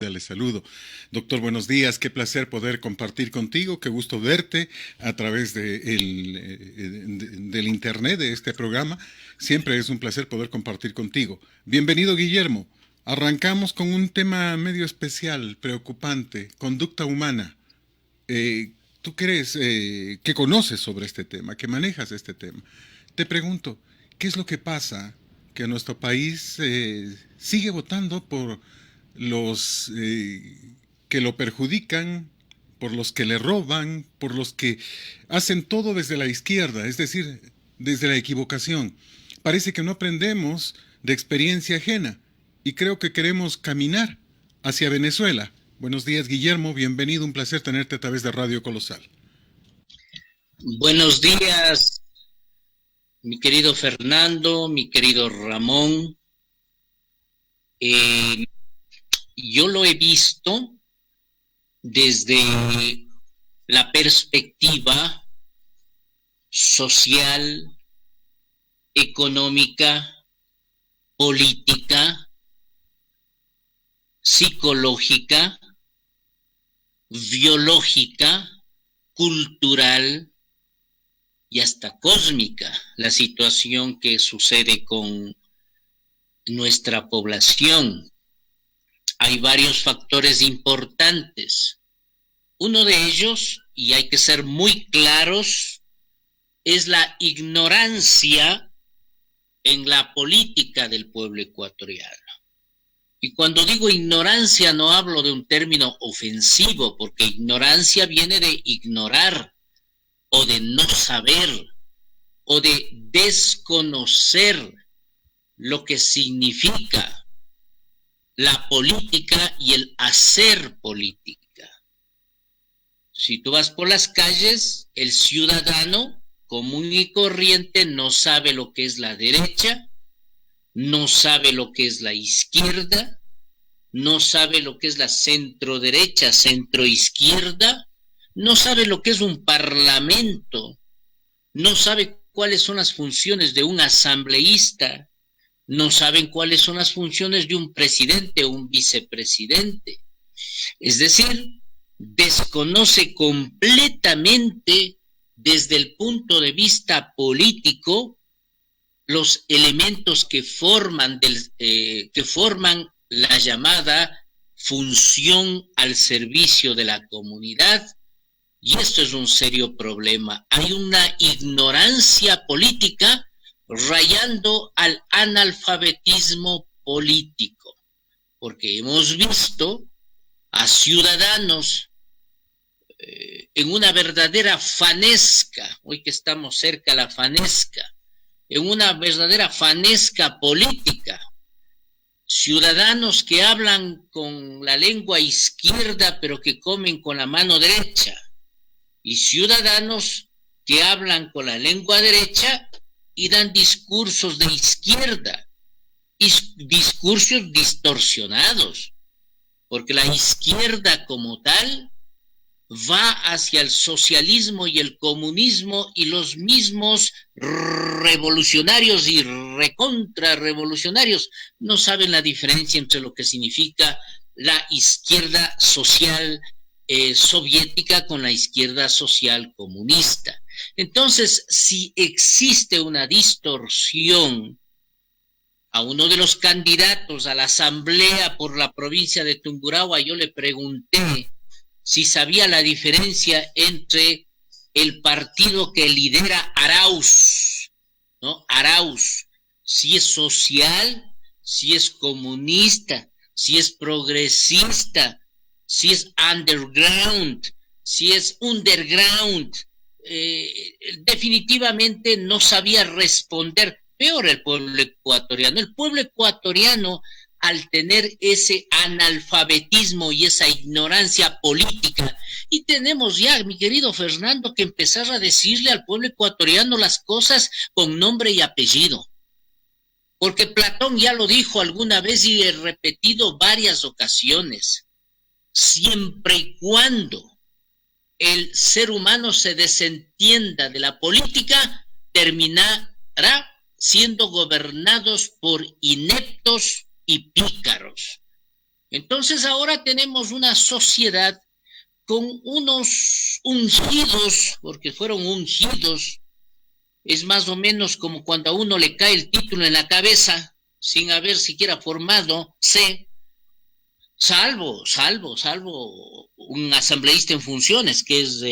Les saludo. Doctor, buenos días. Qué placer poder compartir contigo. Qué gusto verte a través del internet de este programa. Siempre es un placer poder compartir contigo. Bienvenido, Guillermo. Arrancamos con un tema medio especial, preocupante, conducta humana. Tú crees que conoces sobre este tema, que manejas este tema. Te pregunto, ¿qué es lo que pasa que nuestro país sigue votando por los que lo perjudican, por los que le roban, por los que hacen todo desde la izquierda, es decir, desde la equivocación? Parece que no aprendemos de experiencia ajena y creo que queremos caminar hacia Venezuela. Buenos días, Guillermo, bienvenido, un placer tenerte a través de Radio Colosal. Buenos días, mi querido Fernando, mi querido Ramón. Yo lo he visto desde la perspectiva social, económica, política, psicológica, biológica, cultural y hasta cósmica, la situación que sucede con nuestra población. Hay varios factores importantes. Uno de ellos, y hay que ser muy claros, es la ignorancia en la política del pueblo ecuatoriano. Y cuando digo ignorancia no hablo de un término ofensivo, porque ignorancia viene de ignorar, o de no saber, o de desconocer lo que significa la política y el hacer política. Si tú vas por las calles, el ciudadano común y corriente no sabe lo que es la derecha, no sabe lo que es la izquierda, no sabe lo que es la centro-derecha, centro-izquierda, no sabe lo que es un parlamento, no sabe cuáles son las funciones de un asambleísta, no saben cuáles son las funciones de un presidente o un vicepresidente. Es decir, desconoce completamente desde el punto de vista político los elementos que forman la llamada función al servicio de la comunidad. Y esto es un serio problema. Hay una ignorancia política rayando al analfabetismo político, porque hemos visto a ciudadanos en una verdadera fanesca, hoy que estamos cerca a la fanesca, en una verdadera fanesca política, ciudadanos que hablan con la lengua izquierda pero que comen con la mano derecha, y ciudadanos que hablan con la lengua derecha y dan discursos de izquierda, y discursos distorsionados, porque la izquierda como tal va hacia el socialismo y el comunismo, y los mismos revolucionarios y recontrarrevolucionarios no saben la diferencia entre lo que significa la izquierda social soviética con la izquierda social comunista. Entonces, si existe una distorsión, a uno de los candidatos a la asamblea por la provincia de Tungurahua, yo le pregunté si sabía la diferencia entre el partido que lidera Arauz, ¿no? Arauz, si es social, si es comunista, si es progresista, si es underground, si es underground. Definitivamente no sabía responder. Peor el pueblo ecuatoriano. El pueblo ecuatoriano, al tener ese analfabetismo y esa ignorancia política, y tenemos ya, mi querido Fernando, que empezar a decirle al pueblo ecuatoriano las cosas con nombre y apellido. Porque Platón ya lo dijo alguna vez y he repetido varias ocasiones. Siempre y cuando el ser humano se desentienda de la política, terminará siendo gobernados por ineptos y pícaros. Entonces ahora tenemos una sociedad con unos ungidos, porque fueron ungidos, es más o menos como cuando a uno le cae el título en la cabeza sin haber siquiera formado, salvo un asambleísta en funciones, que es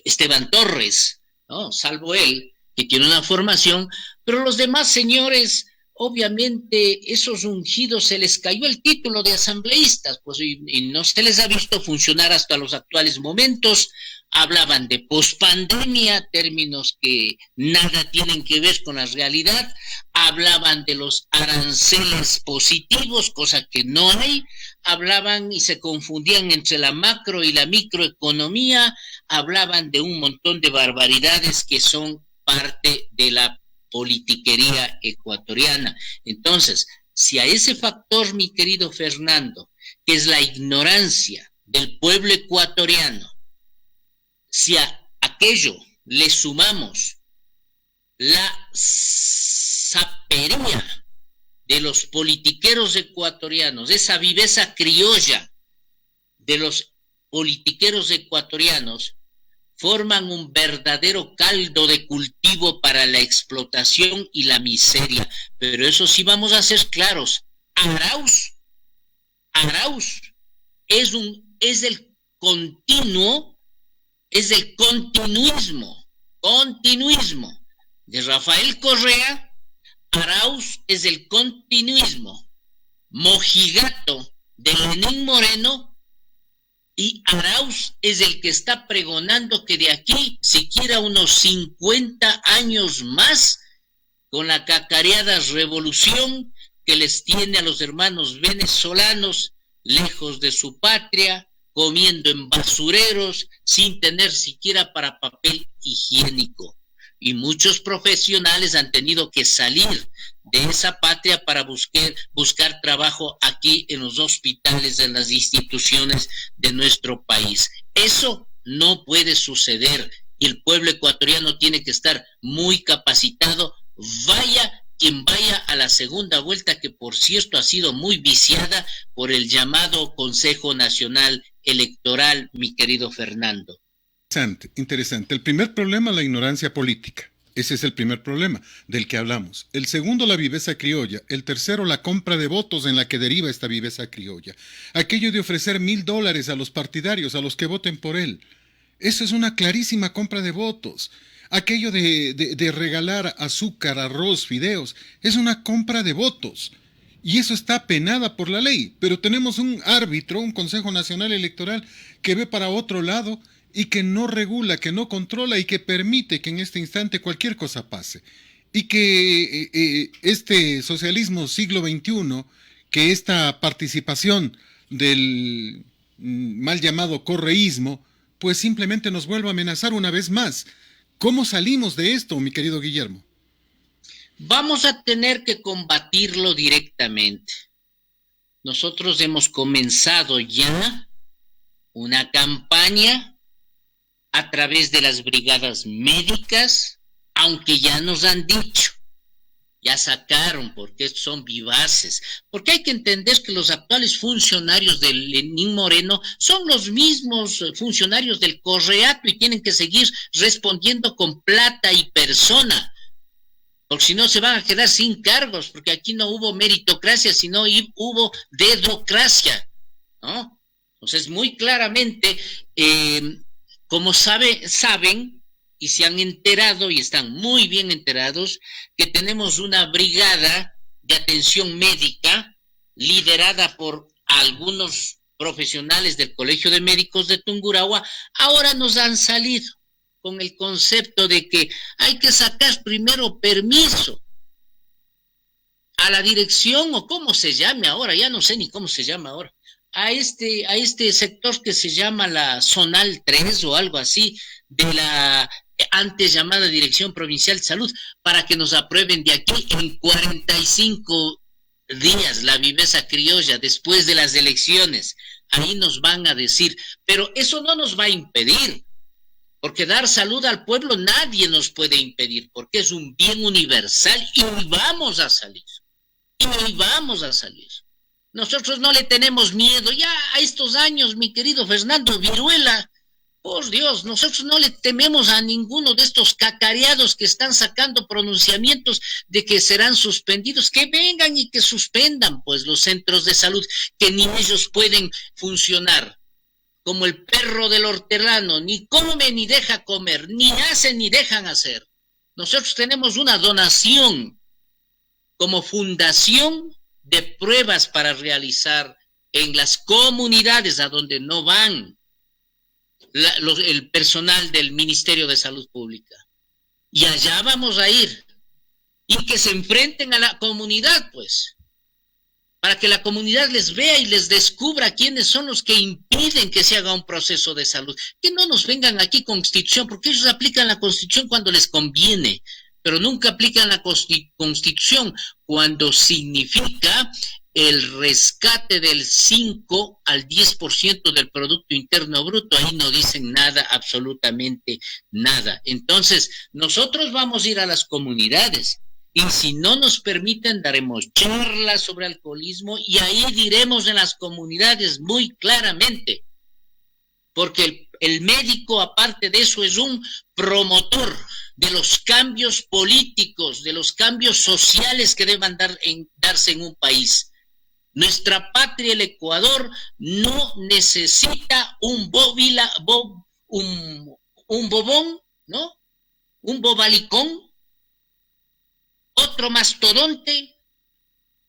Esteban Torres, ¿no? Salvo él, que tiene una formación, pero los demás señores, obviamente, esos ungidos se les cayó el título de asambleístas, pues, y no se les ha visto funcionar hasta los actuales momentos. Hablaban de pospandemia, términos que nada tienen que ver con la realidad. Hablaban de los aranceles positivos, cosa que no hay. Hablaban y se confundían entre la macro y la microeconomía. Hablaban de un montón de barbaridades que son parte de la politiquería ecuatoriana. Entonces, si a ese factor, mi querido Fernando, que es la ignorancia del pueblo ecuatoriano, si a aquello le sumamos la sapería de los politiqueros ecuatorianos, esa viveza criolla de los politiqueros ecuatorianos, forman un verdadero caldo de cultivo para la explotación y la miseria. Pero eso sí, vamos a ser claros, Arauz es el continuo, es el continuismo de Rafael Correa. Arauz es el continuismo mojigato de Lenín Moreno, y Arauz es el que está pregonando que de aquí siquiera unos 50 años más, con la cacareada revolución que les tiene a los hermanos venezolanos lejos de su patria, comiendo en basureros, sin tener siquiera para papel higiénico. Y muchos profesionales han tenido que salir de esa patria para buscar trabajo aquí en los hospitales, en las instituciones de nuestro país. Eso no puede suceder y el pueblo ecuatoriano tiene que estar muy capacitado, vaya quien vaya a la segunda vuelta, que por cierto ha sido muy viciada por el llamado Consejo Nacional Electoral, mi querido Fernando. Interesante. El primer problema, la ignorancia política. Ese es el primer problema del que hablamos. El segundo, la viveza criolla. El tercero, la compra de votos en la que deriva esta viveza criolla. Aquello de ofrecer $1,000 a los partidarios, a los que voten por él. Eso es una clarísima compra de votos. Aquello de regalar azúcar, arroz, fideos, es una compra de votos. Y eso está penada por la ley. Pero tenemos un árbitro, un Consejo Nacional Electoral, que ve para otro lado y que no regula, que no controla y que permite que en este instante cualquier cosa pase. Y que este socialismo siglo XXI, que esta participación del mal llamado correísmo, pues simplemente nos vuelve a amenazar una vez más. ¿Cómo salimos de esto, mi querido Guillermo? Vamos a tener que combatirlo directamente. Nosotros hemos comenzado ya una campaña a través de las brigadas médicas, aunque ya nos han dicho, ya sacaron, porque son vivaces, porque hay que entender que los actuales funcionarios de Lenín Moreno son los mismos funcionarios del Correato y tienen que seguir respondiendo con plata y persona, porque si no se van a quedar sin cargos, porque aquí no hubo meritocracia, sino hubo dedocracia, ¿no? Entonces, muy claramente, como saben y se han enterado y están muy bien enterados, que tenemos una brigada de atención médica liderada por algunos profesionales del Colegio de Médicos de Tungurahua. Ahora nos han salido con el concepto de que hay que sacar primero permiso a la dirección, o cómo se llame ahora, ya no sé ni cómo se llama ahora, a este sector que se llama la Zonal 3 o algo así, de la antes llamada Dirección Provincial de Salud, para que nos aprueben de aquí en 45 días la viveza criolla después de las elecciones. Ahí nos van a decir, pero eso no nos va a impedir, porque dar salud al pueblo nadie nos puede impedir, porque es un bien universal y vamos a salir. Nosotros no le tenemos miedo. Ya a estos años, mi querido Fernando, viruela, por Dios, nosotros no le tememos a ninguno de estos cacareados que están sacando pronunciamientos de que serán suspendidos. Que vengan y que suspendan, pues, los centros de salud, que ni ellos pueden funcionar. Como el perro del hortelano, ni come ni deja comer, ni hacen ni dejan hacer. Nosotros tenemos una donación como fundación de pruebas para realizar en las comunidades a donde no van el personal del Ministerio de Salud Pública. Y allá vamos a ir. Y que se enfrenten a la comunidad, pues, para que la comunidad les vea y les descubra quiénes son los que impiden que se haga un proceso de salud. Que no nos vengan aquí con Constitución, porque ellos aplican la Constitución cuando les conviene, pero nunca aplican la Constitución cuando significa el rescate del 5 al 10% del Producto Interno Bruto. Ahí no dicen nada, absolutamente nada. Entonces, nosotros vamos a ir a las comunidades y si no nos permiten, daremos charlas sobre alcoholismo y ahí diremos en las comunidades muy claramente, porque el médico, aparte de eso, es un promotor de los cambios políticos, de los cambios sociales que deban darse en un país. Nuestra patria, el Ecuador, no necesita un bobón, ¿no? Un bobalicón, otro mastodonte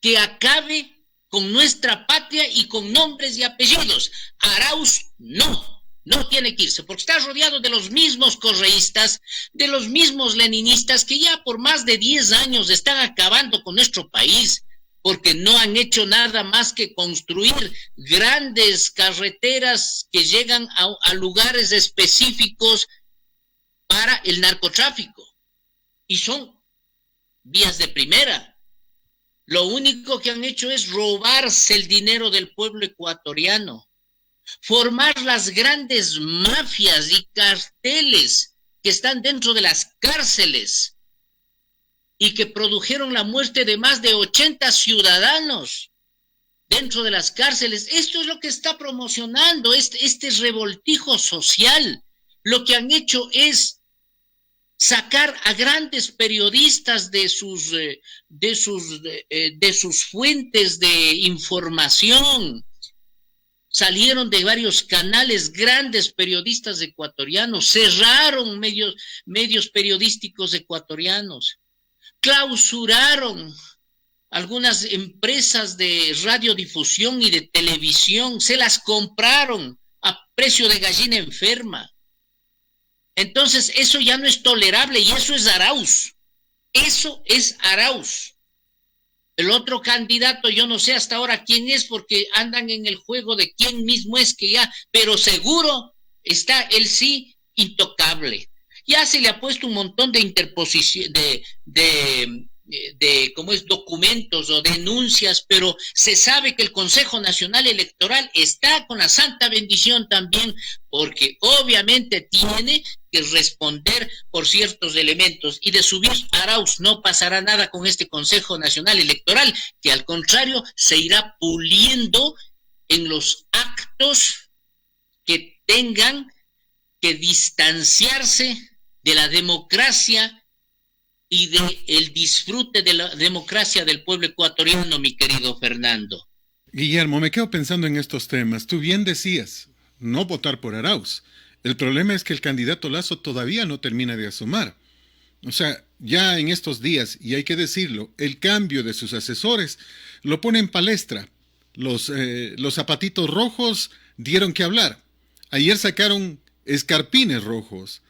que acabe con nuestra patria y con nombres y apellidos. Arauz no tiene que irse, porque está rodeado de los mismos correístas, de los mismos leninistas que ya por más de 10 años están acabando con nuestro país, porque no han hecho nada más que construir grandes carreteras que llegan a lugares específicos para el narcotráfico. Y son vías de primera. Lo único que han hecho es robarse el dinero del pueblo ecuatoriano, formar las grandes mafias y carteles que están dentro de las cárceles y que produjeron la muerte de más de 80 ciudadanos dentro de las cárceles. Esto es lo que está promocionando este revoltijo social. Lo que han hecho es sacar a grandes periodistas de sus fuentes de información. Salieron de varios canales grandes periodistas ecuatorianos, cerraron medios periodísticos ecuatorianos, clausuraron algunas empresas de radiodifusión y de televisión, se las compraron a precio de gallina enferma. Entonces, eso ya no es tolerable y eso es Arauz. Eso es Arauz. El otro candidato, yo no sé hasta ahora quién es, porque andan en el juego de quién mismo es que ya, pero seguro está él sí intocable. Ya se le ha puesto un montón de interposición, ¿cómo es? Documentos o denuncias, pero se sabe que el Consejo Nacional Electoral está con la santa bendición también, porque obviamente tiene que responder por ciertos elementos, y de subir Arauz no pasará nada con este Consejo Nacional Electoral, que al contrario se irá puliendo en los actos que tengan que distanciarse de la democracia y del disfrute de la democracia del pueblo ecuatoriano, mi querido Fernando. Guillermo, me quedo pensando en estos temas. Tú bien decías, no votar por Arauz. El problema es que el candidato Lasso todavía no termina de asomar. O sea, ya en estos días, y hay que decirlo, el cambio de sus asesores lo pone en palestra. Los zapatitos rojos dieron que hablar. Ayer sacaron escarpines rojos,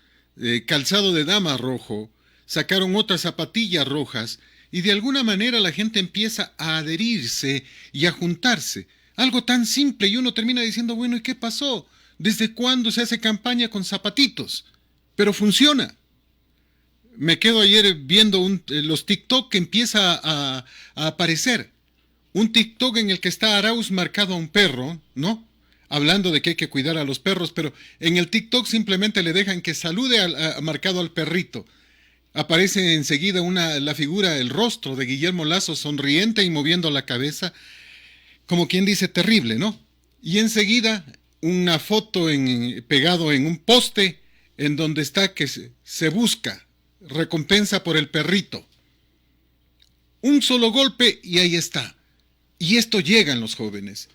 calzado de dama rojo, sacaron otras zapatillas rojas, y de alguna manera la gente empieza a adherirse y a juntarse. Algo tan simple, y uno termina diciendo, bueno, ¿y qué pasó? ¿Desde cuándo se hace campaña con zapatitos? Pero funciona. Me quedo ayer viendo los TikTok que empieza a aparecer. Un TikTok en el que está Arauz marcado a un perro, ¿no? Hablando de que hay que cuidar a los perros, pero en el TikTok simplemente le dejan que salude marcado al perrito. Aparece enseguida la figura, el rostro de Guillermo Lasso sonriente y moviendo la cabeza. como quien dice, terrible, ¿no? Y enseguida una foto pegado en un poste en donde está que se busca recompensa por el perrito. Un solo golpe y ahí está. Y esto llega en los jóvenes,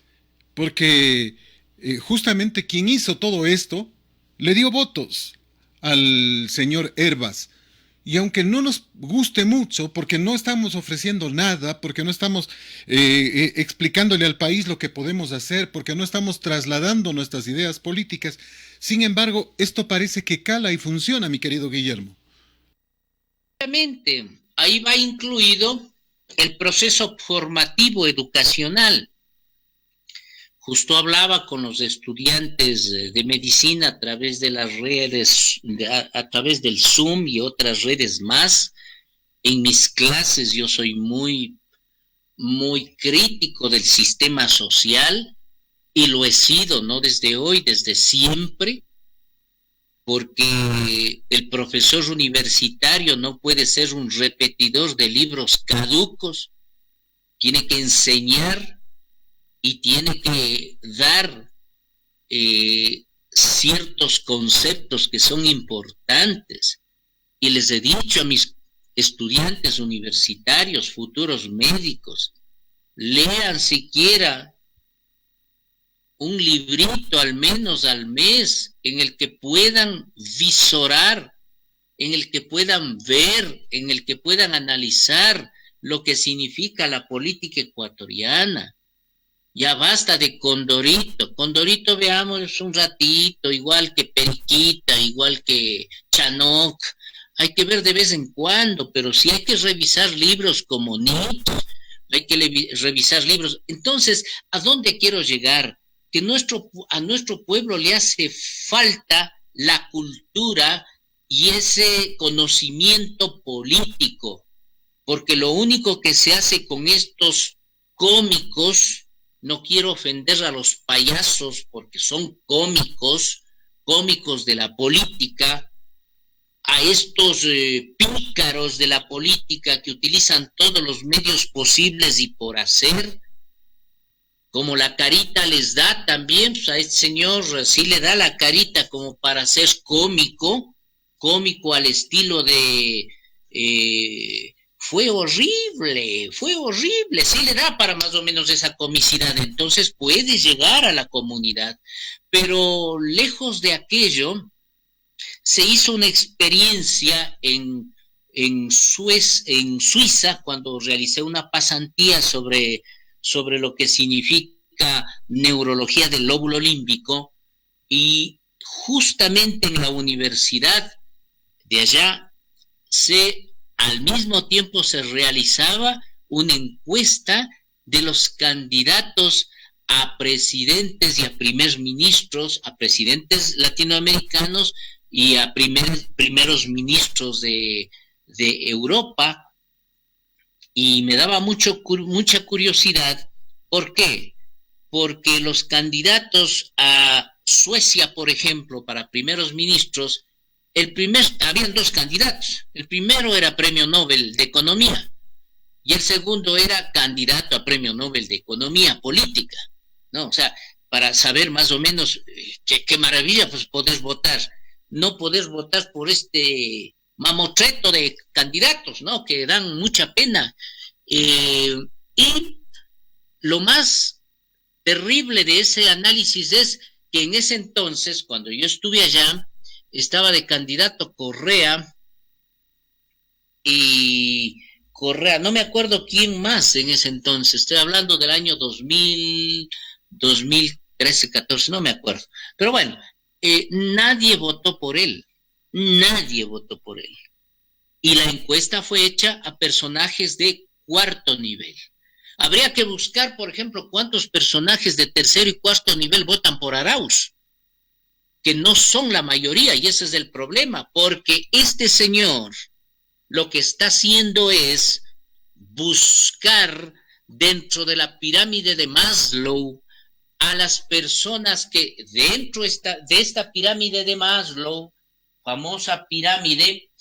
porque justamente quien hizo todo esto le dio votos al señor Herbas. Y aunque no nos guste mucho, porque no estamos ofreciendo nada, porque no estamos explicándole al país lo que podemos hacer, porque no estamos trasladando nuestras ideas políticas, sin embargo, esto parece que cala y funciona, mi querido Guillermo. Obviamente, ahí va incluido el proceso formativo educacional. Justo hablaba con los estudiantes de medicina a través de las redes, a través del Zoom y otras redes más. En mis clases yo soy muy crítico del sistema social y lo he sido, no desde hoy, desde siempre, porque el profesor universitario no puede ser un repetidor de libros caducos, tiene que enseñar y tiene que dar ciertos conceptos que son importantes. Y les he dicho a mis estudiantes universitarios, futuros médicos, lean siquiera un librito al menos al mes en el que puedan visorar, en el que puedan ver, en el que puedan analizar lo que significa la política ecuatoriana. Ya basta de Condorito. Condorito veamos un ratito, igual que Periquita, igual que Chanoc. Hay que ver de vez en cuando, pero si hay que revisar libros como Nietzsche, hay que revisar libros. Entonces, ¿a dónde quiero llegar? Que a nuestro pueblo le hace falta la cultura y ese conocimiento político, porque lo único que se hace con estos cómicos, no quiero ofender a los payasos porque son cómicos de la política, a estos pícaros de la política que utilizan todos los medios posibles y por hacer, como la carita les da también, pues a este señor sí le da la carita como para ser cómico al estilo de fue horrible, sí le da para más o menos esa comicidad, entonces puede llegar a la comunidad, pero lejos de aquello, se hizo una experiencia en Suiza cuando realicé una pasantía sobre lo que significa neurología del lóbulo límbico, y justamente en la universidad de allá al mismo tiempo se realizaba una encuesta de los candidatos a presidentes y a primeros ministros, a presidentes latinoamericanos y a primeros ministros de Europa, y me daba mucha curiosidad. ¿Por qué? Porque los candidatos a Suecia, por ejemplo, para primeros ministros, habían dos candidatos. El primero era Premio Nobel de Economía y el segundo era candidato a Premio Nobel de Economía Política, ¿no? O sea, para saber más o menos qué maravilla, pues podés votar. No podés votar por este mamotreto de candidatos, ¿no? Que dan mucha pena. Y lo más terrible de ese análisis es que en ese entonces, cuando yo estuve allá, estaba de candidato Correa, no me acuerdo quién más en ese entonces, estoy hablando del año 2013, 14, no me acuerdo, pero bueno, nadie votó por él, y la encuesta fue hecha a personajes de cuarto nivel. Habría que buscar, por ejemplo, cuántos personajes de tercero y cuarto nivel votan por Arauz, que no son la mayoría, y ese es el problema, porque este señor lo que está haciendo es buscar dentro de la pirámide de Maslow a las personas que dentro de esta pirámide de Maslow, famosa pirámide,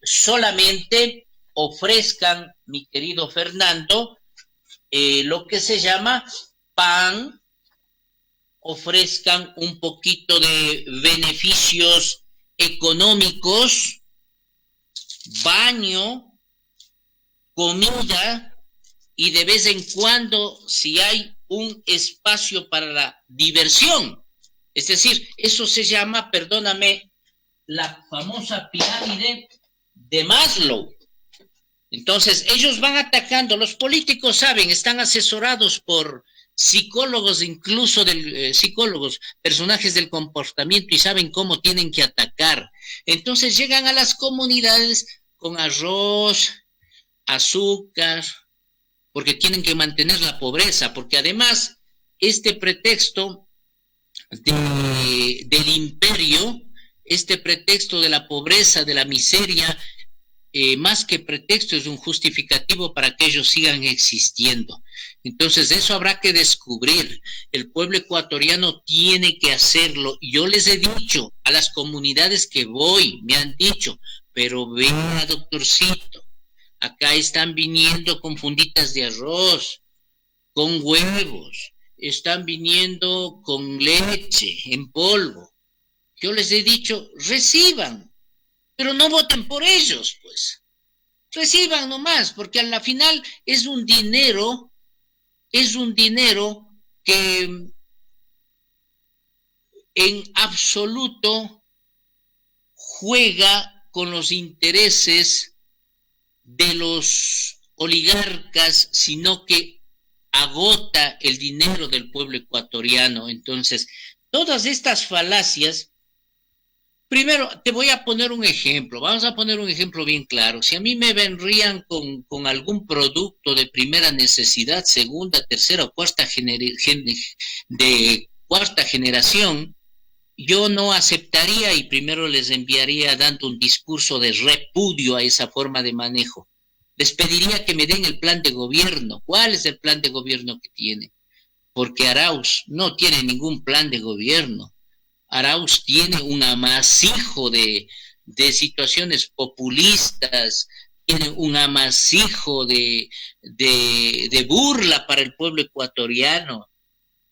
solamente ofrezcan, mi querido Fernando, lo que se llama pan, ofrezcan un poquito de beneficios económicos, baño, comida, y de vez en cuando, si hay un espacio para la diversión. Es decir, eso se llama, perdóname, la famosa pirámide de Maslow. Entonces, ellos van atacando, los políticos saben, están asesorados por psicólogos, incluso psicólogos, personajes del comportamiento, y saben cómo tienen que atacar. Entonces llegan a las comunidades con arroz, azúcar, porque tienen que mantener la pobreza, porque además este pretexto del imperio, este pretexto de la pobreza, de la miseria, más que pretexto, es un justificativo para que ellos sigan existiendo. Entonces, eso habrá que descubrir. El pueblo ecuatoriano tiene que hacerlo. Yo les he dicho a las comunidades que voy, me han dicho, pero vea, doctorcito, acá están viniendo con funditas de arroz, con huevos, están viniendo con leche en polvo. Yo les he dicho, reciban, pero no voten por ellos, pues. Reciban nomás, porque a la final es un dinero que en absoluto juega con los intereses de los oligarcas, sino que agota el dinero del pueblo ecuatoriano. Entonces, todas estas falacias. Primero, te voy a poner un ejemplo, vamos a poner un ejemplo bien claro. Si a mí me vendrían con algún producto de primera necesidad, segunda, tercera o cuarta de cuarta generación, yo no aceptaría y primero les enviaría dando un discurso de repudio a esa forma de manejo. Les pediría que me den el plan de gobierno. ¿Cuál es el plan de gobierno que tiene? Porque Arauz no tiene ningún plan de gobierno. Arauz tiene un amasijo de situaciones populistas, tiene un amasijo de burla para el pueblo ecuatoriano,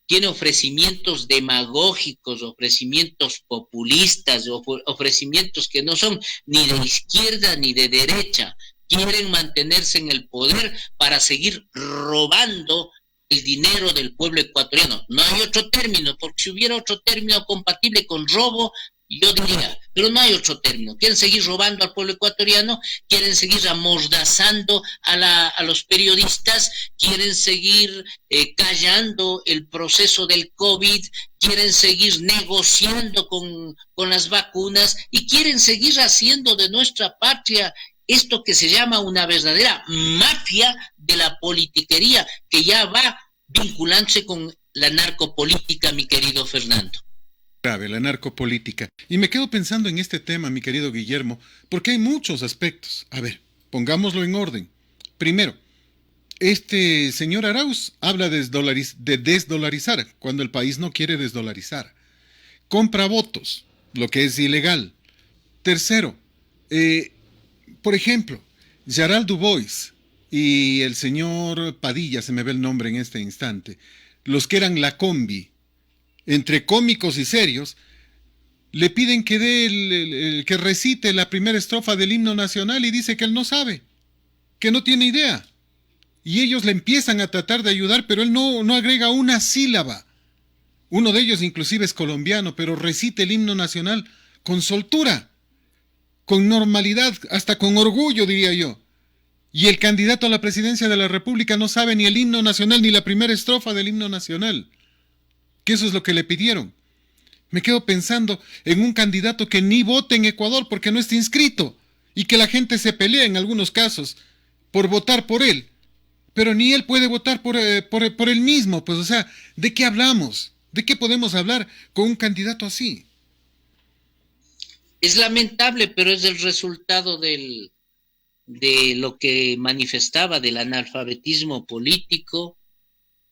tiene ofrecimientos demagógicos, ofrecimientos populistas, ofrecimientos que no son ni de izquierda ni de derecha, quieren mantenerse en el poder para seguir robando el dinero del pueblo ecuatoriano. No hay otro término, porque si hubiera otro término compatible con robo, yo diría, pero no hay otro término. Quieren seguir robando al pueblo ecuatoriano, quieren seguir amordazando a los periodistas, quieren seguir callando el proceso del COVID, quieren seguir negociando con las vacunas y quieren seguir haciendo de nuestra patria esto que se llama una verdadera mafia de la politiquería, que ya va vinculándose con la narcopolítica, mi querido Fernando. Grave, la narcopolítica. Y me quedo pensando en este tema, mi querido Guillermo, porque hay muchos aspectos. A ver, pongámoslo en orden. Primero, este señor Arauz habla de desdolarizar, cuando el país no quiere desdolarizar. Compra votos, lo que es ilegal. Tercero, por ejemplo, Gerald Dubois y el señor Padilla, se me ve el nombre en este instante, los que eran la combi, entre cómicos y serios, le piden que que recite la primera estrofa del himno nacional y dice que él no sabe, que no tiene idea. Y ellos le empiezan a tratar de ayudar, pero él no agrega una sílaba. Uno de ellos inclusive es colombiano, pero recite el himno nacional con soltura, con normalidad, hasta con orgullo, diría yo. Y el candidato a la presidencia de la República no sabe ni el himno nacional ni la primera estrofa del himno nacional. Que eso es lo que le pidieron. Me quedo pensando en un candidato que ni vote en Ecuador porque no está inscrito y que la gente se pelea en algunos casos por votar por él. Pero ni él puede votar por él mismo. Pues, o sea, ¿de qué hablamos? ¿De qué podemos hablar con un candidato así? Es lamentable, pero es el resultado de lo que manifestaba del analfabetismo político,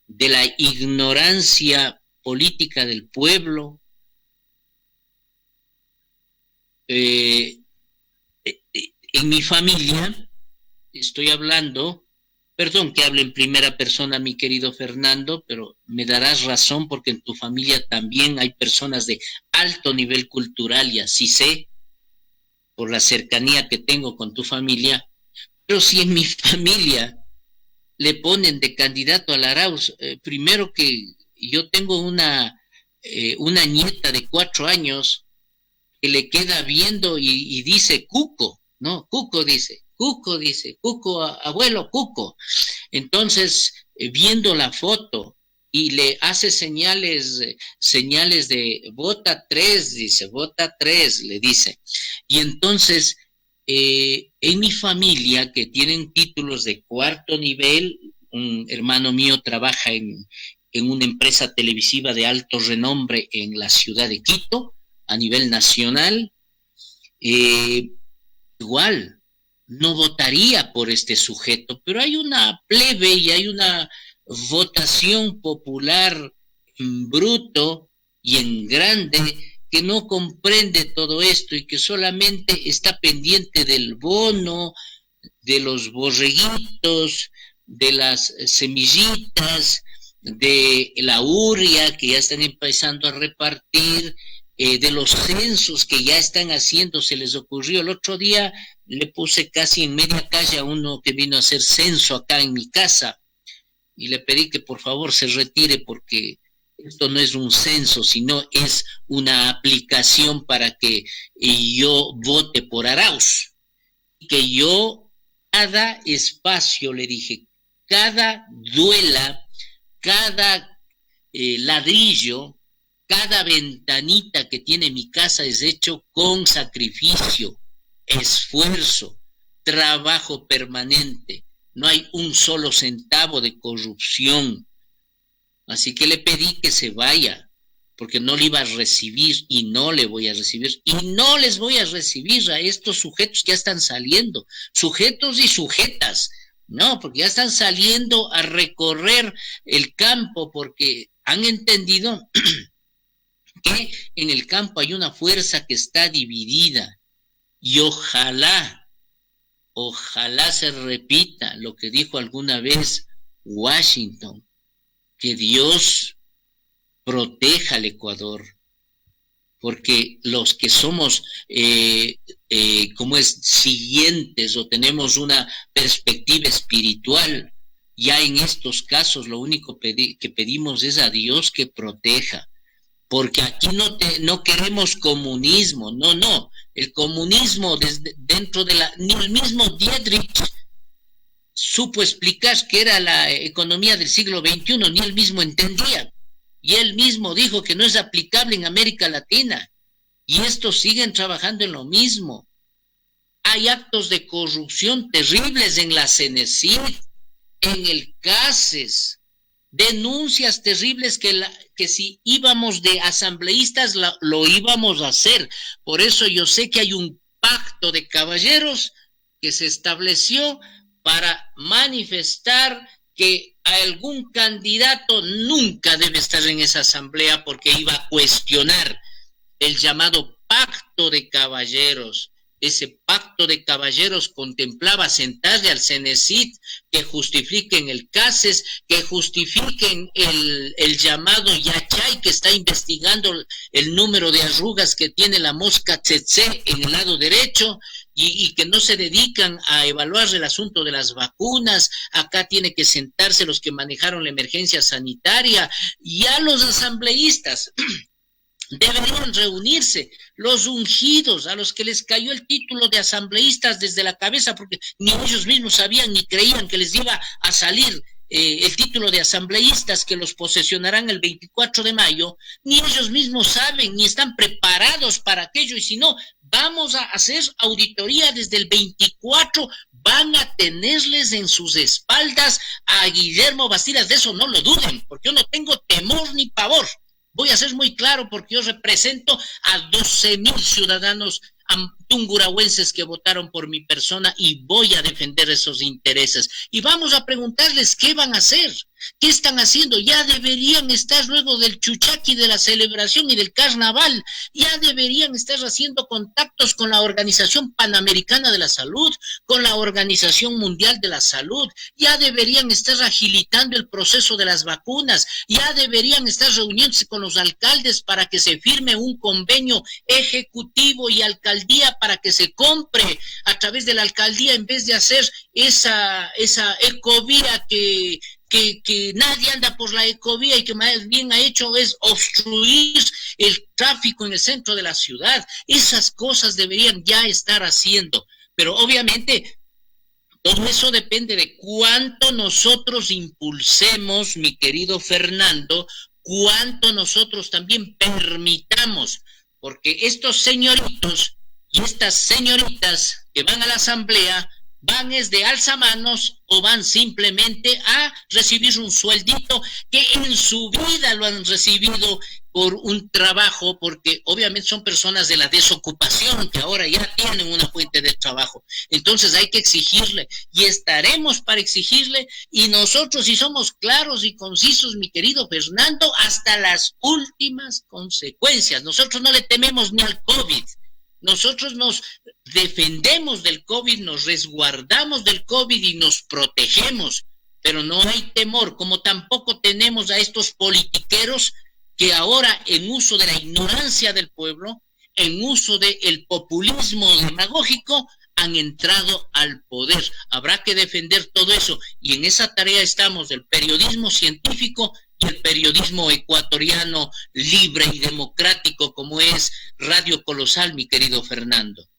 de la ignorancia política del pueblo. En mi familia, estoy hablando, Perdón que hable en primera persona, mi querido Fernando, pero me darás razón porque en tu familia también hay personas de alto nivel cultural y así sé, por la cercanía que tengo con tu familia, pero si en mi familia le ponen de candidato al Arauz, primero que yo tengo una nieta de 4 años que le queda viendo y dice Cuco, ¿no? Cuco dice, Cuco, abuelo, Cuco. Entonces, viendo la foto y le hace señales de vota 3, dice, vota 3, le dice. Y entonces, en mi familia, que tienen títulos de cuarto nivel, un hermano mío trabaja en una empresa televisiva de alto renombre en la ciudad de Quito, a nivel nacional, igual no votaría por este sujeto, pero hay una plebe y hay una votación popular en bruto y en grande que no comprende todo esto y que solamente está pendiente del bono, de los borreguitos, de las semillitas, de la uria que ya están empezando a repartir, de los censos que ya están haciendo. Se les ocurrió el otro día, le puse casi en media calle a uno que vino a hacer censo acá en mi casa y le pedí que por favor se retire porque esto no es un censo, sino es una aplicación para que yo vote por Arauz. Que yo, cada espacio, le dije, cada duela, cada ladrillo, cada ventanita que tiene mi casa es hecho con sacrificio, esfuerzo, trabajo permanente. No hay un solo centavo de corrupción. Así que le pedí que se vaya, porque no le iba a recibir y no le voy a recibir. Y no les voy a recibir a estos sujetos que ya están saliendo, sujetos y sujetas. No, porque ya están saliendo a recorrer el campo porque han entendido que en el campo hay una fuerza que está dividida y ojalá se repita lo que dijo alguna vez Washington, que Dios proteja al Ecuador, porque los que somos siguientes o tenemos una perspectiva espiritual, ya en estos casos lo único que pedimos es a Dios que proteja, porque aquí no queremos comunismo, no, el comunismo dentro de ni el mismo Dietrich supo explicar qué era la economía del siglo XXI, ni él mismo entendía, y él mismo dijo que no es aplicable en América Latina, y estos siguen trabajando en lo mismo. Hay actos de corrupción terribles en la CENESID, en el CASES, denuncias terribles que si íbamos de asambleístas lo íbamos a hacer. Por eso yo sé que hay un pacto de caballeros que se estableció para manifestar que algún candidato nunca debe estar en esa asamblea porque iba a cuestionar el llamado pacto de caballeros. Ese pacto de caballeros contemplaba sentarle al CENESID, que justifiquen el CASES, que justifiquen el llamado Yachay, que está investigando el número de arrugas que tiene la mosca tsetse en el lado derecho, y que no se dedican a evaluar el asunto de las vacunas. Acá tiene que sentarse los que manejaron la emergencia sanitaria, y a los asambleístas deberían reunirse, los ungidos, a los que les cayó el título de asambleístas desde la cabeza, porque ni ellos mismos sabían ni creían que les iba a salir el título de asambleístas que los posesionarán el 24 de mayo, ni ellos mismos saben ni están preparados para aquello, y si no, vamos a hacer auditoría desde el 24, van a tenerles en sus espaldas a Guillermo Bastidas, de eso no lo duden, porque yo no tengo temor ni pavor. Voy a ser muy claro porque yo represento a 12,000 ciudadanos tungurahuenses que votaron por mi persona y voy a defender esos intereses. Y vamos a preguntarles qué van a hacer. ¿Qué están haciendo? Ya deberían estar luego del chuchaqui, de la celebración y del carnaval, ya deberían estar haciendo contactos con la Organización Panamericana de la Salud, con la Organización Mundial de la Salud, ya deberían estar agilitando el proceso de las vacunas, ya deberían estar reuniéndose con los alcaldes para que se firme un convenio ejecutivo y alcaldía para que se compre a través de la alcaldía en vez de hacer esa ecovía que nadie anda por la ecovía y que más bien ha hecho es obstruir el tráfico en el centro de la ciudad. Esas cosas deberían ya estar haciendo, pero obviamente todo eso depende de cuánto nosotros impulsemos, mi querido Fernando, cuánto nosotros también permitamos, porque estos señoritos y estas señoritas que van a la asamblea van es de alzamanos o van simplemente a recibir un sueldito que en su vida lo han recibido por un trabajo, porque obviamente son personas de la desocupación que ahora ya tienen una fuente de trabajo. Entonces hay que exigirle y estaremos para exigirle, y nosotros, si somos claros y concisos, mi querido Fernando, hasta las últimas consecuencias. Nosotros no le tememos ni al COVID. Nosotros nos defendemos del COVID, nos resguardamos del COVID y nos protegemos, pero no hay temor, como tampoco tenemos a estos politiqueros que ahora, en uso de la ignorancia del pueblo, en uso del populismo demagógico, han entrado al poder. Habrá que defender todo eso, y en esa tarea estamos, del periodismo científico y el periodismo ecuatoriano libre y democrático como es Radio Colosal, mi querido Fernando.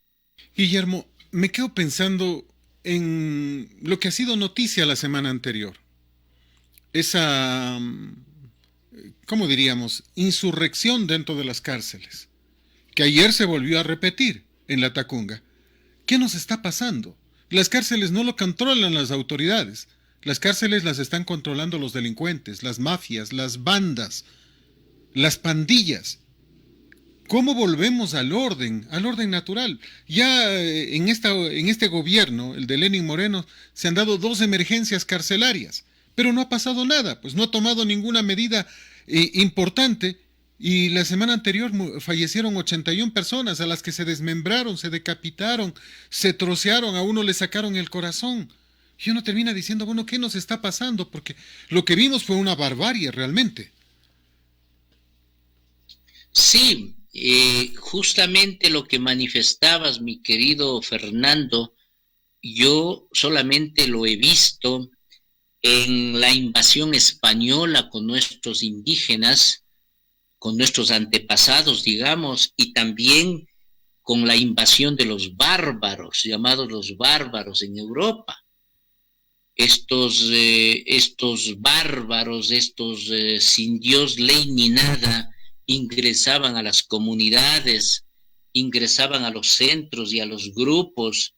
Guillermo, me quedo pensando en lo que ha sido noticia la semana anterior. Esa, ¿cómo diríamos?, insurrección dentro de las cárceles, que ayer se volvió a repetir en la Tacunga. ¿Qué nos está pasando? Las cárceles no lo controlan las autoridades. Las cárceles las están controlando los delincuentes, las mafias, las bandas, las pandillas. ¿Cómo volvemos al orden natural? Ya en este gobierno, el de Lenín Moreno, se han dado 2 emergencias carcelarias, pero no ha pasado nada, pues no ha tomado ninguna medida importante, y la semana anterior fallecieron 81 personas a las que se desmembraron, se decapitaron, se trocearon, a uno le sacaron el corazón. Y uno termina diciendo, bueno, ¿qué nos está pasando? Porque lo que vimos fue una barbarie realmente. Sí, justamente lo que manifestabas, mi querido Fernando, yo solamente lo he visto en la invasión española con nuestros indígenas, con nuestros antepasados, digamos, y también con la invasión de los bárbaros, llamados los bárbaros en Europa. Estos bárbaros, sin Dios, ley ni nada, ingresaban a las comunidades, ingresaban a los centros y a los grupos.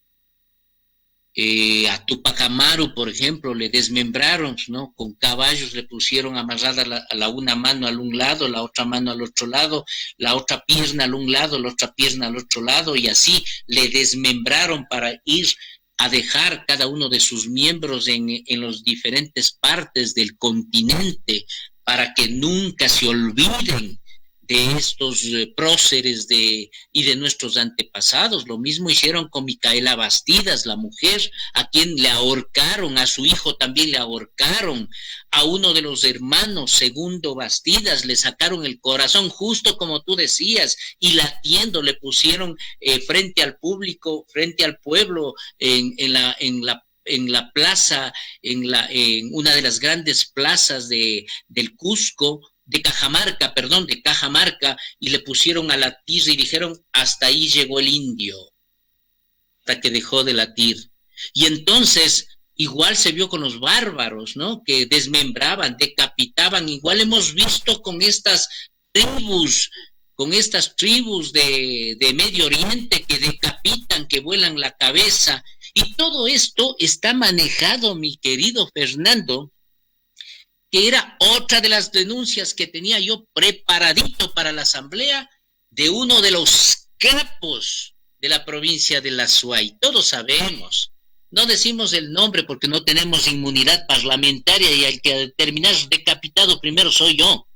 A Tupac Amaru, por ejemplo, le desmembraron, ¿no? Con caballos le pusieron amarrada una mano al un lado, la otra mano al otro lado, la otra pierna al un lado, la otra pierna al otro lado, y así le desmembraron para ir a dejar cada uno de sus miembros en las diferentes partes del continente, para que nunca se olviden de estos próceres y de nuestros antepasados. Lo mismo hicieron con Micaela Bastidas, la mujer, a quien le ahorcaron, a su hijo también le ahorcaron, a uno de los hermanos, Segundo Bastidas, le sacaron el corazón, justo como tú decías, y latiendo le pusieron frente al público, frente al pueblo, en la plaza, en una de las grandes plazas del Cusco, de Cajamarca, y le pusieron a latir y dijeron, hasta ahí llegó el indio, hasta que dejó de latir. Y entonces, igual se vio con los bárbaros, ¿no? Que desmembraban, decapitaban. Igual hemos visto con estas tribus de Medio Oriente que decapitan, que vuelan la cabeza. Y todo esto está manejado, mi querido Fernando, que era otra de las denuncias que tenía yo preparadito para la asamblea, de uno de los capos de la provincia de La Suay. Todos sabemos no decimos el nombre porque no tenemos inmunidad parlamentaria y el que terminar decapitado primero soy yo.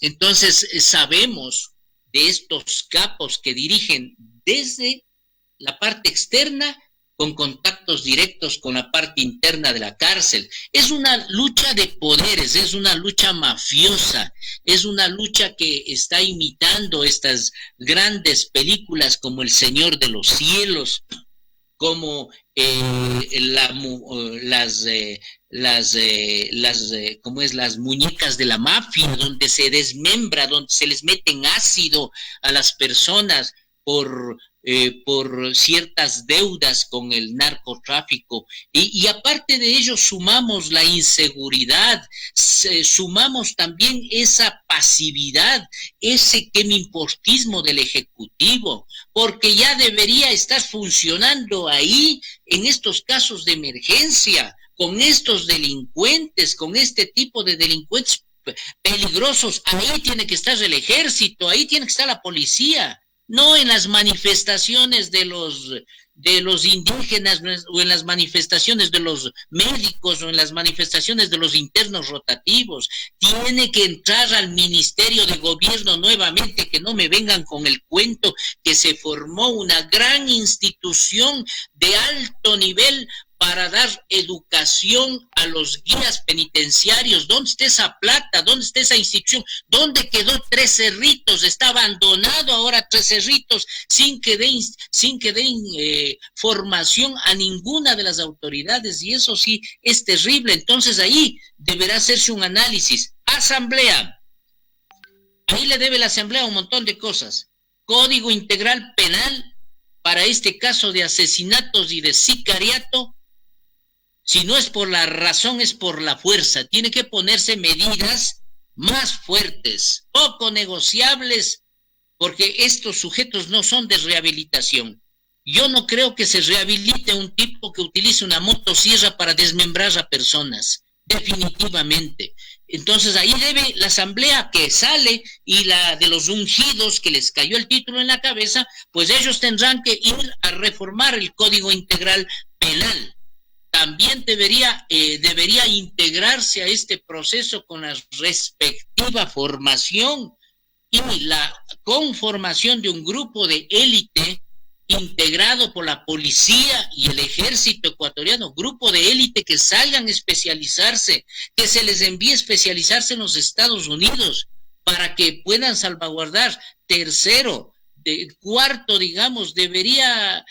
Entonces, sabemos de estos capos que dirigen desde la parte externa con contactos directos con la parte interna de la cárcel. Es una lucha de poderes, es una lucha mafiosa, es una lucha que está imitando estas grandes películas como El Señor de los Cielos, como las muñecas de la mafia, donde se desmembra, donde se les meten ácido a las personas por ciertas deudas con el narcotráfico. Y aparte de ello sumamos la inseguridad, sumamos también esa pasividad, ese quemimportismo del Ejecutivo, porque ya debería estar funcionando ahí en estos casos de emergencia, con estos delincuentes, con este tipo de delincuentes peligrosos. Ahí tiene que estar el ejército, ahí tiene que estar la policía, no en las manifestaciones de los indígenas o en las manifestaciones de los médicos o en las manifestaciones de los internos rotativos. Tiene que entrar al Ministerio de Gobierno nuevamente, que no me vengan con el cuento que se formó una gran institución de alto nivel para dar educación a los guías penitenciarios. ¿Dónde está esa plata? ¿Dónde está esa institución? ¿Dónde quedó Tres Cerritos? Está abandonado ahora Tres Cerritos sin que den formación a ninguna de las autoridades, y eso sí es terrible. Entonces ahí deberá hacerse un análisis. Asamblea. Ahí le debe la Asamblea un montón de cosas. Código Integral Penal para este caso de asesinatos y de sicariato. Si no es por la razón, es por la fuerza. Tiene que ponerse medidas más fuertes, poco negociables, porque estos sujetos no son de rehabilitación. Yo no creo que se rehabilite un tipo que utilice una motosierra para desmembrar a personas, definitivamente. Entonces ahí debe la Asamblea que sale, y la de los ungidos que les cayó el título en la cabeza, pues ellos tendrán que ir a reformar el Código Integral Penal. También debería integrarse a este proceso con la respectiva formación y la conformación de un grupo de élite integrado por la policía y el ejército ecuatoriano, grupo de élite que salgan a especializarse, que se les envíe a especializarse en los Estados Unidos para que puedan salvaguardar. Tercero, cuarto, digamos, debería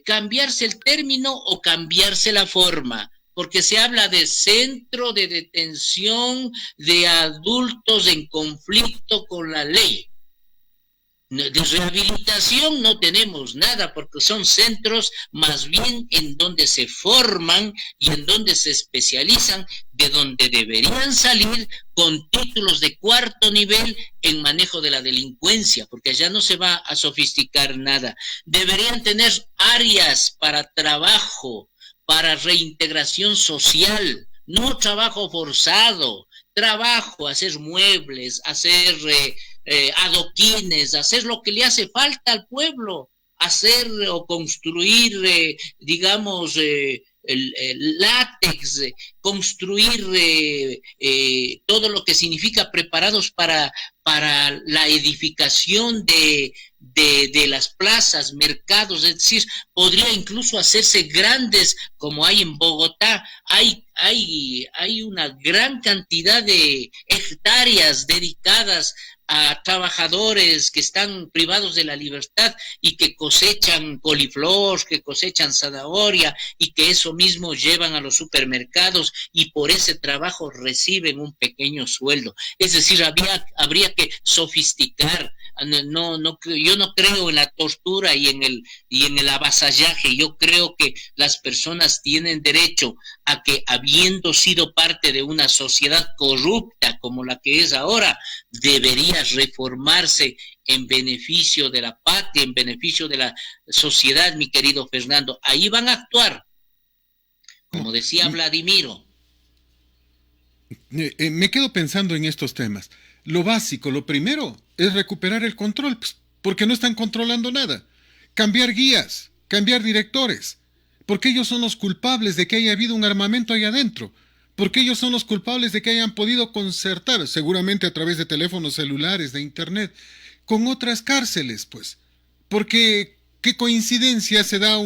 cambiarse el término o cambiarse la forma, porque se habla de centro de detención de adultos en conflicto con la ley. De rehabilitación no tenemos nada, porque son centros más bien en donde se forman y en donde se especializan, de donde deberían salir con títulos de cuarto nivel en manejo de la delincuencia, porque allá no se va a sofisticar nada. Deberían tener áreas para trabajo, para reintegración social, no trabajo forzado, trabajo, hacer muebles, hacer adoquines, hacer lo que le hace falta al pueblo, hacer o construir, digamos, el látex, construir todo lo que significa preparados para la edificación de las plazas, mercados. Es decir, podría incluso hacerse grandes, como hay en Bogotá. Hay una gran cantidad de hectáreas dedicadas a trabajadores que están privados de la libertad y que cosechan coliflor, que cosechan zanahoria, y que eso mismo llevan a los supermercados y por ese trabajo reciben un pequeño sueldo. Es decir, habría que sofisticar. Yo no creo en la tortura y en el avasallaje. Yo creo que las personas tienen derecho a que, habiendo sido parte de una sociedad corrupta como la que es ahora, debería reformarse en beneficio de la patria, en beneficio de la sociedad, mi querido Fernando. Ahí van a actuar, como decía Vladimiro. Me quedo pensando en estos temas. Lo básico, lo primero, es recuperar el control, pues, porque no están controlando nada. Cambiar guías, cambiar directores. porque ellos son los culpables de que haya habido un armamento ahí adentro, porque ellos son los culpables de que hayan podido concertar, seguramente a través de teléfonos celulares, de internet, con otras cárceles, pues. Porque qué coincidencia se da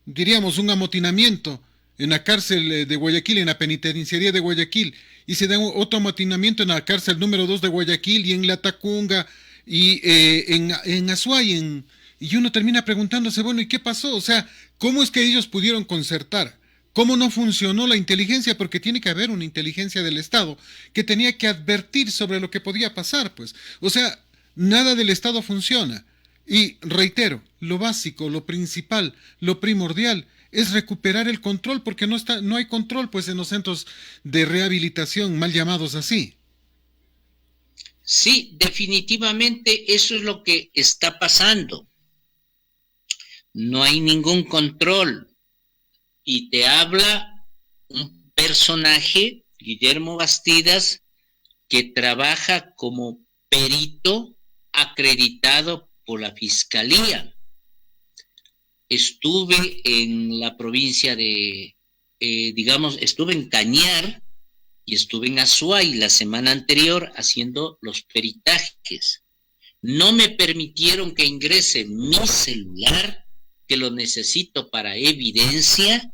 diríamos, un amotinamiento en la cárcel de Guayaquil, en la penitenciaría de Guayaquil, y se da otro amotinamiento en la cárcel número 2 de Guayaquil, y en La Tacunga, y en Azuay, y uno termina preguntándose, bueno, ¿y qué pasó? O sea, ¿cómo es que ellos pudieron concertar? ¿Cómo no funcionó la inteligencia? Porque tiene que haber una inteligencia del Estado que tenía que advertir sobre lo que podía pasar, pues. O sea, nada del Estado funciona. Y reitero, lo básico, lo principal, lo primordial es recuperar el control, porque no hay control, pues, en los centros de rehabilitación, mal llamados así. Sí, definitivamente eso es lo que está pasando. No hay ningún control. Y te habla un personaje, Guillermo Bastidas, que trabaja como perito acreditado por la Fiscalía. Estuve en la provincia de, estuve en Cañar y estuve en Azuay la semana anterior haciendo los peritajes. No me permitieron que ingrese mi celular, que lo necesito para evidencia.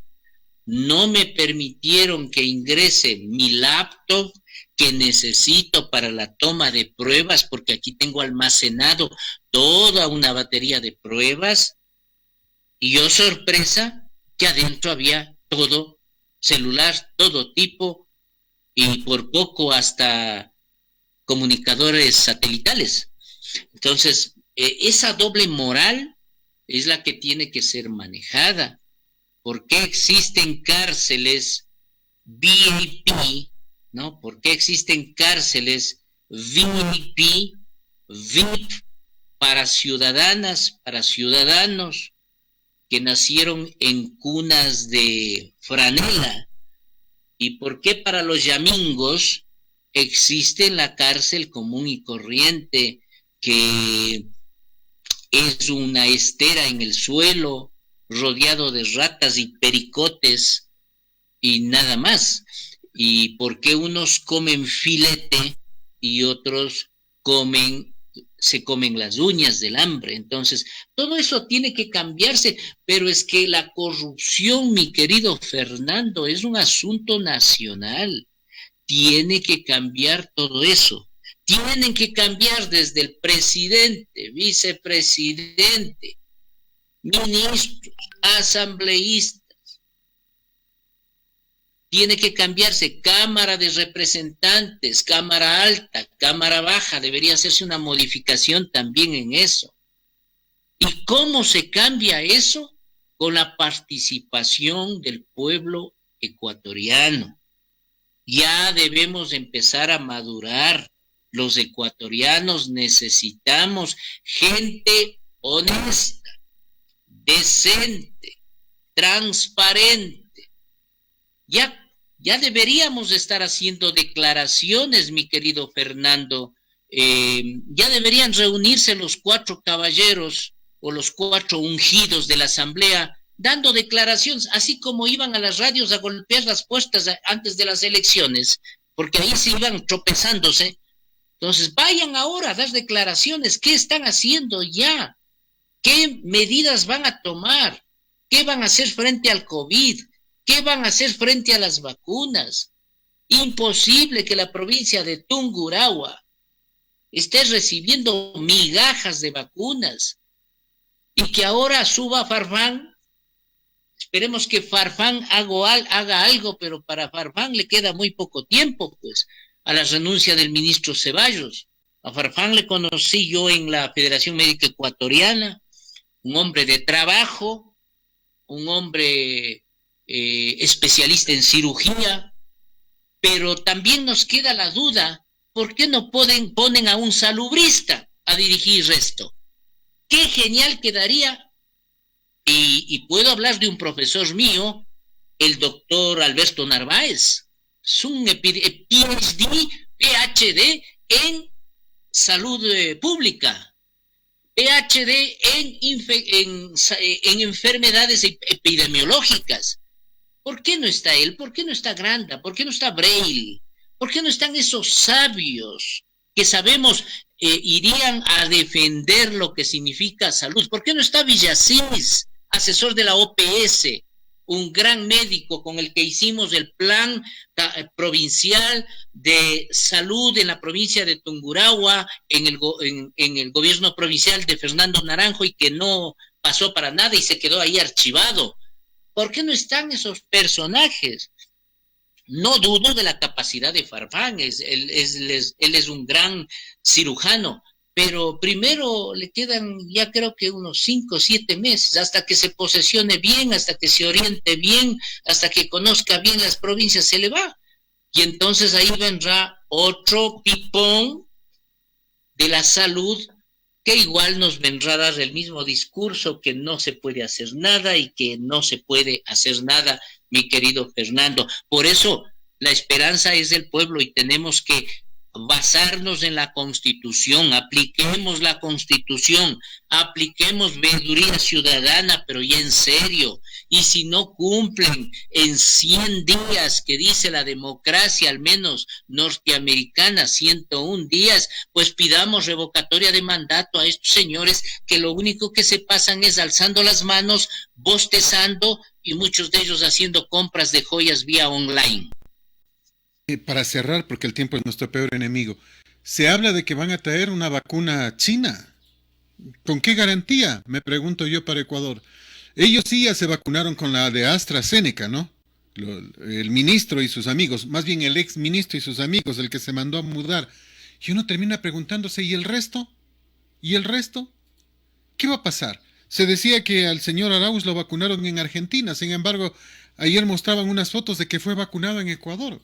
No me permitieron que ingrese mi laptop, que necesito para la toma de pruebas, porque aquí tengo almacenado toda una batería de pruebas. Y yo, sorpresa, que adentro había todo, celular, todo tipo, y por poco hasta comunicadores satelitales. Entonces, esa doble moral es la que tiene que ser manejada. ¿Por qué existen cárceles VIP, ¿no? ¿Por qué existen cárceles VIP, VIP para ciudadanas, para ciudadanos que nacieron en cunas de franela? ¿Y por qué para los yamingos existe la cárcel común y corriente, que es una estera en el suelo, rodeado de ratas y pericotes y nada más? ¿Y por qué unos comen filete y otros se comen las uñas del hambre? Entonces, todo eso tiene que cambiarse, pero es que la corrupción, mi querido Fernando, es un asunto nacional. Tiene que cambiar todo eso. Tienen que cambiar desde el presidente, vicepresidente, ministros, asambleístas. Tiene que cambiarse Cámara de Representantes, Cámara Alta, Cámara Baja. Debería hacerse una modificación también en eso. ¿Y cómo se cambia eso? Con la participación del pueblo ecuatoriano. Ya debemos empezar a madurar. Los ecuatorianos necesitamos gente honesta, decente, transparente. Ya deberíamos estar haciendo declaraciones, mi querido Fernando. Ya deberían reunirse los 4 caballeros o los 4 ungidos de la Asamblea dando declaraciones, así como iban a las radios a golpear las puertas antes de las elecciones, porque ahí se iban tropezándose. Entonces, vayan ahora a dar declaraciones. ¿Qué están haciendo ya? ¿Qué medidas van a tomar? ¿Qué van a hacer frente al COVID? ¿Qué van a hacer frente a las vacunas? Imposible que la provincia de Tungurahua esté recibiendo migajas de vacunas y que ahora suba Farfán. Esperemos que Farfán haga algo, pero para Farfán le queda muy poco tiempo, pues, a la renuncia del ministro Ceballos. A Farfán le conocí yo en la Federación Médica Ecuatoriana, un hombre de trabajo, un hombre especialista en cirugía, pero también nos queda la duda, ¿por qué no ponen a un salubrista a dirigir esto? Qué genial quedaría. Y puedo hablar de un profesor mío, el doctor Alberto Narváez. Es un PhD en salud pública, PhD en enfermedades epidemiológicas. ¿Por qué no está él? ¿Por qué no está Granda? ¿Por qué no está Braille? ¿Por qué no están esos sabios que sabemos irían a defender lo que significa salud? ¿Por qué no está Villasís, asesor de la OPS, un gran médico con el que hicimos el plan provincial de salud en la provincia de Tungurahua, en el gobierno provincial de Fernando Naranjo, y que no pasó para nada y se quedó ahí archivado? ¿Por qué no están esos personajes? No dudo de la capacidad de Farfán, él es un gran cirujano, pero primero le quedan ya creo que unos 5 o 7 meses hasta que se posesione bien, hasta que se oriente bien, hasta que conozca bien las provincias, se le va. Y entonces ahí vendrá otro pipón de la salud que igual nos vendrá a dar el mismo discurso, que no se puede hacer nada y que no se puede hacer nada, mi querido Fernando. Por eso la esperanza es del pueblo y tenemos que basarnos en la Constitución, apliquemos la Constitución, apliquemos veeduría ciudadana, pero ya en serio. Y si no cumplen en 100 días, que dice la democracia, al menos norteamericana, 101 días, pues pidamos revocatoria de mandato a estos señores que lo único que se pasan es alzando las manos, bostezando y muchos de ellos haciendo compras de joyas vía online. Para cerrar, porque el tiempo es nuestro peor enemigo, se habla de que van a traer una vacuna china. ¿Con qué garantía? Me pregunto yo para Ecuador. Ellos sí ya se vacunaron con la de AstraZeneca, ¿no? El ministro y sus amigos, más bien el ex ministro y sus amigos, el que se mandó a mudar. Y uno termina preguntándose, ¿y el resto? ¿Y el resto? ¿Qué va a pasar? Se decía que al señor Arauz lo vacunaron en Argentina, sin embargo, ayer mostraban unas fotos de que fue vacunado en Ecuador.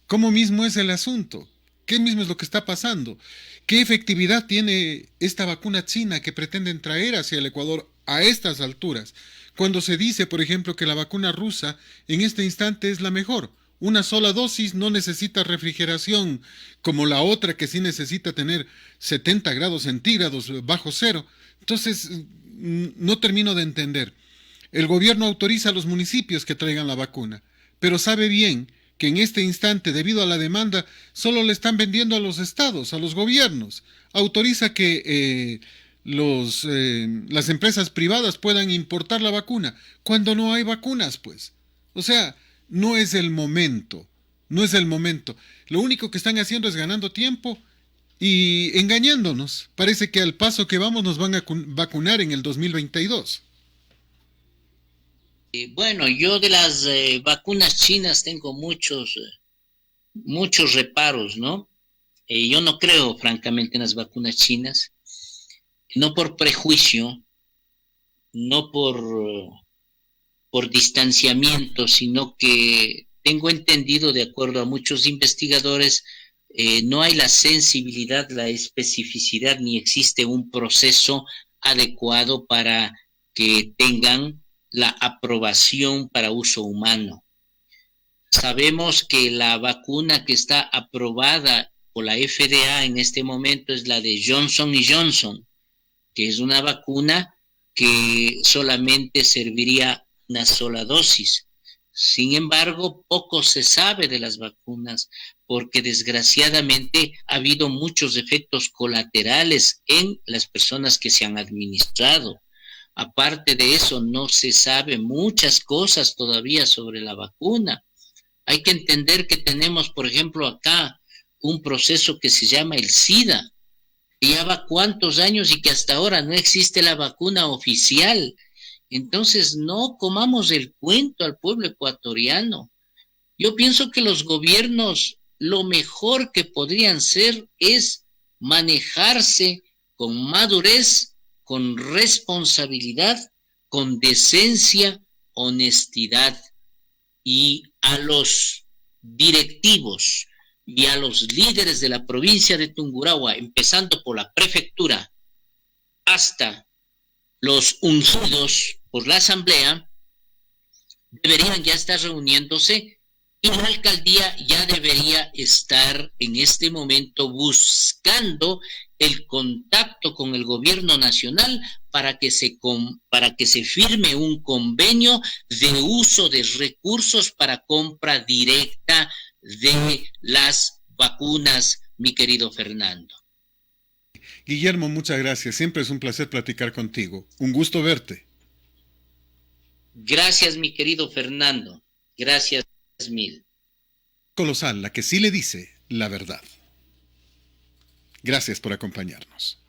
¿Cómo mismo es el asunto? ¿Qué mismo es lo que está pasando? ¿Qué efectividad tiene esta vacuna china que pretenden traer hacia el Ecuador a estas alturas? Cuando se dice, por ejemplo, que la vacuna rusa en este instante es la mejor. Una sola dosis no necesita refrigeración como la otra, que sí necesita tener 70 grados centígrados bajo cero. Entonces, no termino de entender. El gobierno autoriza a los municipios que traigan la vacuna, pero sabe bien que en este instante, debido a la demanda, solo le están vendiendo a los estados, a los gobiernos. Autoriza que las empresas privadas puedan importar la vacuna, cuando no hay vacunas, pues. O sea, no es el momento, no es el momento. Lo único que están haciendo es ganando tiempo y engañándonos. Parece que al paso que vamos nos van a vacunar en el 2022. Bueno, yo de las vacunas chinas tengo muchos reparos, ¿no? Yo no creo, francamente, en las vacunas chinas, no por prejuicio, no por distanciamiento, sino que tengo entendido, de acuerdo a muchos investigadores, no hay la sensibilidad, la especificidad, ni existe un proceso adecuado para que tengan la aprobación para uso humano. Sabemos que la vacuna que está aprobada por la FDA en este momento es la de Johnson & Johnson, que es una vacuna que solamente serviría una sola dosis. Sin embargo, poco se sabe de las vacunas porque desgraciadamente ha habido muchos efectos colaterales en las personas que se han administrado. Aparte de eso, no se sabe muchas cosas todavía sobre la vacuna. Hay que entender que tenemos, por ejemplo, acá un proceso que se llama el SIDA, que ya va cuántos años y que hasta ahora no existe la vacuna oficial. Entonces, no comamos el cuento al pueblo ecuatoriano. Yo pienso que los gobiernos lo mejor que podrían ser es manejarse con madurez, con responsabilidad, con decencia, honestidad, y a los directivos y a los líderes de la provincia de Tungurahua, empezando por la prefectura hasta los ungidos por la asamblea, deberían ya estar reuniéndose Y la alcaldía ya debería estar en este momento buscando el contacto con el gobierno nacional para que se firme un convenio de uso de recursos para compra directa de las vacunas, mi querido Fernando. Guillermo, muchas gracias. Siempre es un placer platicar contigo. Un gusto verte. Gracias, mi querido Fernando. Gracias mil. Colosal, la que sí le dice la verdad. Gracias por acompañarnos.